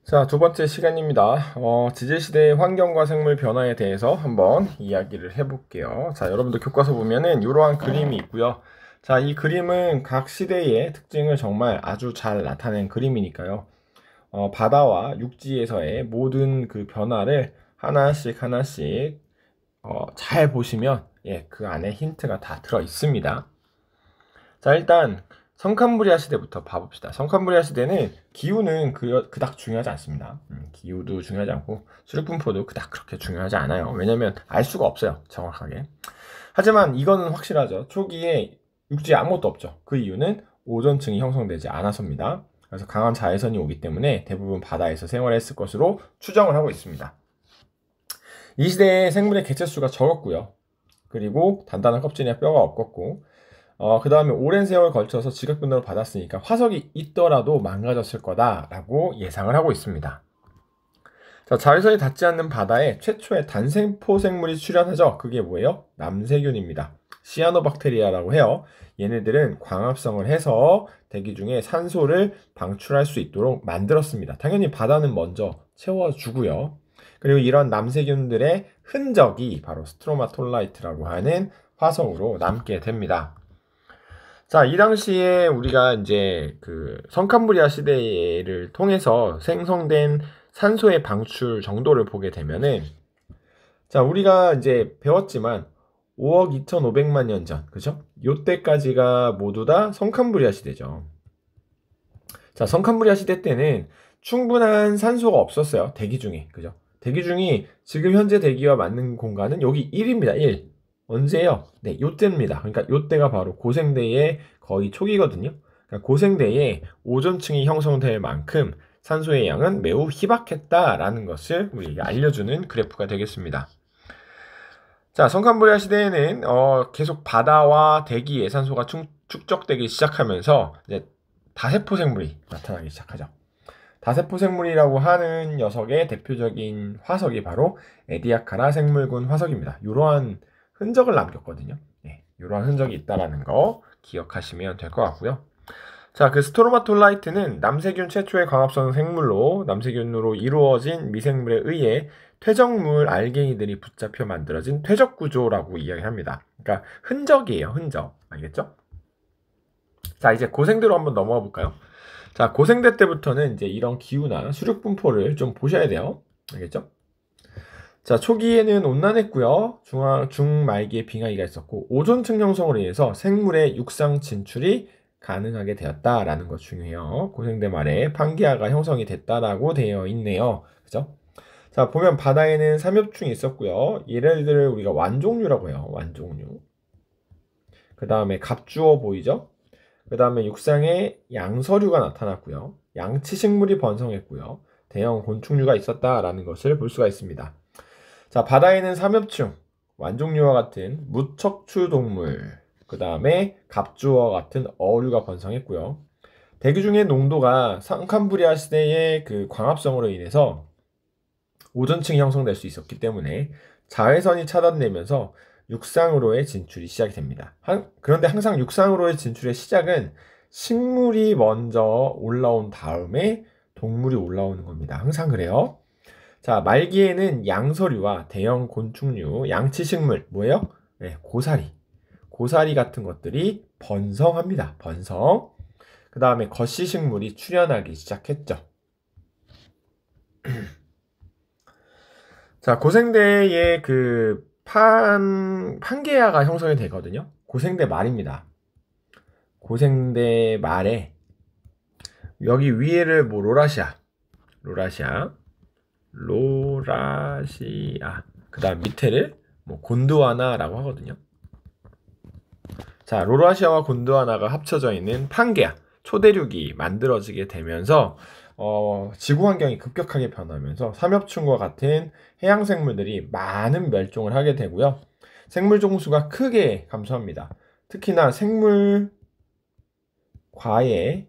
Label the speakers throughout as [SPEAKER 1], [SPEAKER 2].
[SPEAKER 1] 자, 두 번째 시간입니다. 지질시대의 환경과 생물 변화에 대해서 한번 이야기를 해볼게요. 자, 여러분들 교과서 보면은 이러한 그림이 있고요. 자, 이 그림은 각 시대의 특징을 정말 아주 잘 나타낸 그림이니까요. 바다와 육지에서의 모든 그 변화를 하나씩 잘 보시면 그 안에 힌트가 다 들어 있습니다. 자, 일단 성캄브리아 시대부터 봐봅시다. 성캄브리아 시대는 기후는 그닥 중요하지 않습니다. 기후도 중요하지 않고 수륙분포도 그닥 그렇게 중요하지 않아요. 왜냐면 알 수가 없어요, 정확하게. 하지만 이거는 확실하죠. 초기에 육지에 아무것도 없죠. 그 이유는 오존층이 형성되지 않아서입니다. 그래서 강한 자외선이 오기 때문에 대부분 바다에서 생활했을 것으로 추정을 하고 있습니다. 이 시대에 생물의 개체수가 적었고요. 그리고 단단한 껍질에 뼈가 없었고, 그 다음에 오랜 세월 걸쳐서 지각변화를 받았으니까 화석이 있더라도 망가졌을 거다라고 예상을 하고 있습니다. 자, 자외선이 닿지 않는 바다에 최초의 단세포 생물이 출현하죠. 그게 뭐예요? 남세균입니다. 시아노박테리아라고 해요. 얘네들은 광합성을 해서 대기 중에 산소를 방출할 수 있도록 만들었습니다. 당연히 바다는 먼저 채워주고요. 그리고 이런 남세균들의 흔적이 바로 스트로마톨라이트라고 하는 화성으로 남게 됩니다. 자, 이 당시에 우리가 이제 그 성캄브리아 시대를 통해서 생성된 산소의 방출 정도를 보게 되면은, 자, 우리가 이제 배웠지만 5억 2,500만 년 전, 그죠? 요때까지가 모두 다 성캄브리아 시대죠. 자, 성캄브리아 시대 때는 충분한 산소가 없었어요. 대기 중에, 그죠? 대기 중이 지금 현재 대기와 맞는 공간은 여기 1입니다. 1. 언제요? 네, 요때입니다. 그러니까 요때가 바로 고생대의 거의 초기거든요. 그러니까 고생대에 오존층이 형성될 만큼 산소의 양은 매우 희박했다라는 것을 우리에게 알려주는 그래프가 되겠습니다. 자, 성캄브리아 시대에는 계속 바다와 대기에 산소가 축적되기 시작하면서 이제 다세포 생물이 나타나기 시작하죠. 다세포 생물이라고 하는 녀석의 대표적인 화석이 바로 에디아카라 생물군 화석입니다. 이러한 흔적을 남겼거든요. 이러한 흔적이 있다라는 거 기억하시면 될 것 같고요. 자, 그 스트로마톨라이트는 남세균 최초의 광합성 생물로 남세균으로 이루어진 미생물에 의해 퇴적물 알갱이들이 붙잡혀 만들어진 퇴적 구조라고 이야기합니다. 그러니까 흔적이에요, 흔적. 알겠죠? 자, 이제 고생대로 한번 넘어가 볼까요? 자, 고생대 때부터는 이제 이런 기후나 수륙 분포를 좀 보셔야 돼요. 알겠죠? 자, 초기에는 온난했고요. 중말기에 빙하기가 있었고 오존층 형성으로 인해서 생물의 육상 진출이 가능하게 되었다라는 거 중요해요. 고생대 말에 판게아가 형성이 됐다라고 되어 있네요. 그죠? 자, 보면 바다에는 삼엽충이 있었고요. 얘네들을 우리가 완종류라고 해요. 완종류. 그 다음에 갑주어 보이죠? 그 다음에 육상에 양서류가 나타났고요. 양치식물이 번성했고요. 대형 곤충류가 있었다라는 것을 볼 수가 있습니다. 자, 바다에는 삼엽충, 완종류와 같은 무척추 동물, 그 다음에 갑주어와 같은 어류가 번성했고요. 대기 중의 농도가 성캄브리아 시대의 그 광합성으로 인해서 오존층이 형성될 수 있었기 때문에 자외선이 차단되면서 육상으로의 진출이 시작이 됩니다. 그런데 항상 육상으로의 진출의 시작은 식물이 먼저 올라온 다음에 동물이 올라오는 겁니다. 항상 그래요. 자, 말기에는 양서류와 대형 곤충류, 양치식물, 뭐예요? 네, 고사리. 고사리 같은 것들이 번성합니다. 번성. 그 다음에 거시식물이 출현하기 시작했죠. 자, 고생대의 그 판게아가 형성이 되거든요. 고생대 말입니다. 고생대 말에 여기 위에를 뭐 로라시아, 그 다음 밑에를 뭐 곤드와나라고 하거든요. 자, 로라시아와 곤드와나가 합쳐져 있는 판게아, 초대륙이 만들어지게 되면서 지구 환경이 급격하게 변하면서 삼엽충과 같은 해양 생물들이 많은 멸종을 하게 되고요. 생물 종수가 크게 감소합니다. 특히나 생물 과의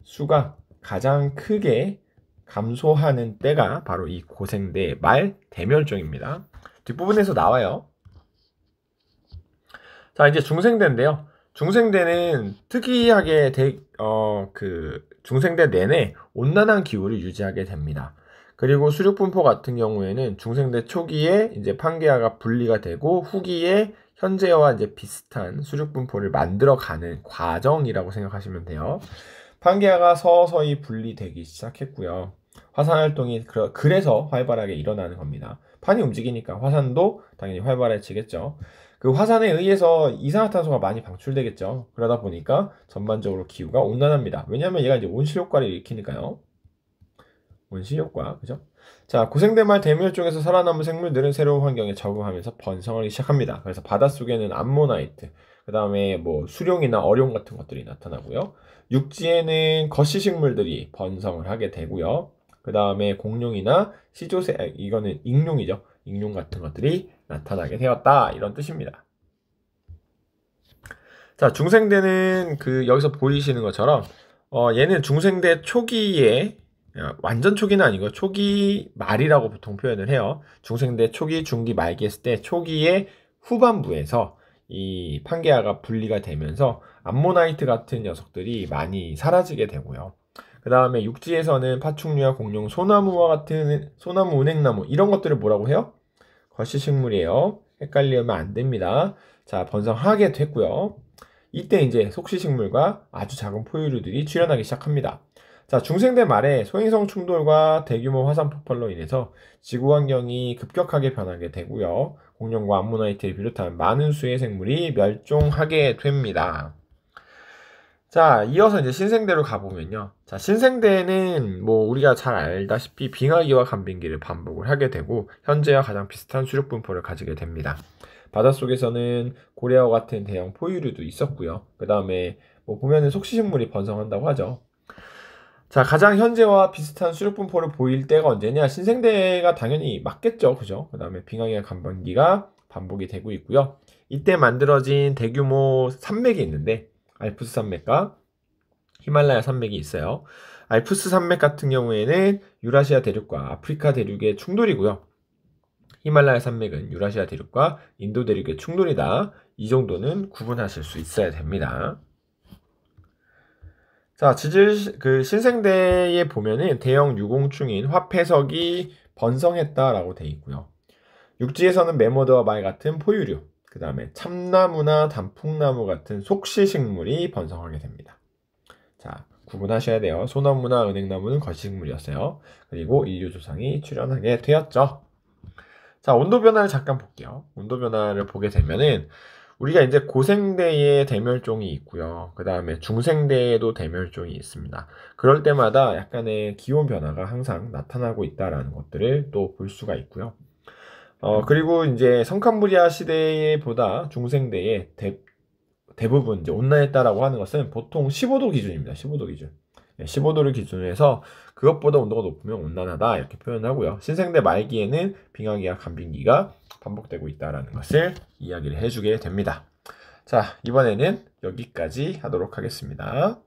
[SPEAKER 1] 수가 가장 크게 감소하는 때가 바로 이 고생대 말 대멸종입니다. 뒷부분에서 나와요. 자, 이제 중생대인데요. 중생대는 특이하게 중생대 내내 온난한 기후를 유지하게 됩니다. 그리고 수륙분포 같은 경우에는 중생대 초기에 이제 판게아가 분리가 되고 후기에 현재와 이제 비슷한 수륙분포를 만들어가는 과정이라고 생각하시면 돼요. 판게아가 서서히 분리되기 시작했고요. 화산 활동이 그래서 활발하게 일어나는 겁니다. 판이 움직이니까 화산도 당연히 활발해지겠죠. 그 화산에 의해서 이산화탄소가 많이 방출되겠죠. 그러다 보니까 전반적으로 기후가 온난합니다. 왜냐하면 얘가 이제 온실 효과를 일으키니까요. 온실 효과, 그죠? 자, 고생대말 대멸 쪽에서 살아남은 생물들은 새로운 환경에 적응하면서 번성하기 시작합니다. 그래서 바닷속에는 암모나이트, 그 다음에 뭐 수룡이나 어룡 같은 것들이 나타나고요. 육지에는 거시식물들이 번성을 하게 되고요. 그 다음에 공룡이나 시조새, 이거는 익룡이죠. 익룡 같은 것들이 나타나게 되었다. 이런 뜻입니다. 자, 중생대는 여기서 보이시는 것처럼 얘는 중생대 초기에 완전 초기는 아니고 초기 말이라고 보통 표현을 해요. 중생대 초기, 중기, 말기 했을 때 초기의 후반부에서 이 판게아가 분리가 되면서 암모나이트 같은 녀석들이 많이 사라지게 되고요. 그 다음에 육지에서는 파충류와 공룡, 소나무와 같은 소나무, 은행나무 이런 것들을 뭐라고 해요? 거시식물이에요. 헷갈리면 안 됩니다. 자, 번성하게 됐고요. 이때 이제 속시식물과 아주 작은 포유류들이 출현하기 시작합니다. 자, 중생대 말에 소행성 충돌과 대규모 화산 폭발로 인해서 지구 환경이 급격하게 변하게 되고요. 공룡과 암모나이트를 비롯한 많은 수의 생물이 멸종하게 됩니다. 자, 이어서 이제 신생대로 가보면요. 자, 신생대는 뭐 우리가 잘 알다시피 빙하기와 간빙기를 반복을 하게 되고 현재와 가장 비슷한 수륙 분포를 가지게 됩니다. 바닷속에서는 고래와 같은 대형 포유류도 있었고요. 그 다음에 뭐 보면은 속시식물이 번성한다고 하죠. 자, 가장 현재와 비슷한 수륙 분포를 보일 때가 언제냐? 신생대가 당연히 맞겠죠. 그죠? 그 다음에 빙하기와 간빙기가 반복이 되고 있고요. 이때 만들어진 대규모 산맥이 있는데 알프스 산맥과 히말라야 산맥이 있어요. 알프스 산맥 같은 경우에는 유라시아 대륙과 아프리카 대륙의 충돌이고요. 히말라야 산맥은 유라시아 대륙과 인도 대륙의 충돌이다. 이 정도는 구분하실 수 있어야 됩니다. 자, 신생대에 보면은 대형 유공충인 화폐석이 번성했다라고 되어 있고요. 육지에서는 메모드와 말 같은 포유류, 그 다음에 참나무나 단풍나무 같은 속시식물이 번성하게 됩니다. 자, 구분하셔야 돼요. 소나무나 은행나무는 거시식물이었어요. 그리고 인류 조상이 출현하게 되었죠. 자, 온도 변화를 잠깐 볼게요. 온도 변화를 보게 되면은 우리가 이제 고생대에 대멸종이 있고요. 그 다음에 중생대에도 대멸종이 있습니다. 그럴 때마다 약간의 기온 변화가 항상 나타나고 있다라는 것들을 또 볼 수가 있고요. 그리고 이제 성캄브리아 시대보다 중생대에 대부분 이제 온난했다라고 하는 것은 보통 15도 기준입니다. 15도 기준. 15도를 기준으로 해서 그것보다 온도가 높으면 온난하다 이렇게 표현하고요. 신생대 말기에는 빙하기와 간빙기가 반복되고 있다는 것을 이야기를 해주게 됩니다. 자, 이번에는 여기까지 하도록 하겠습니다.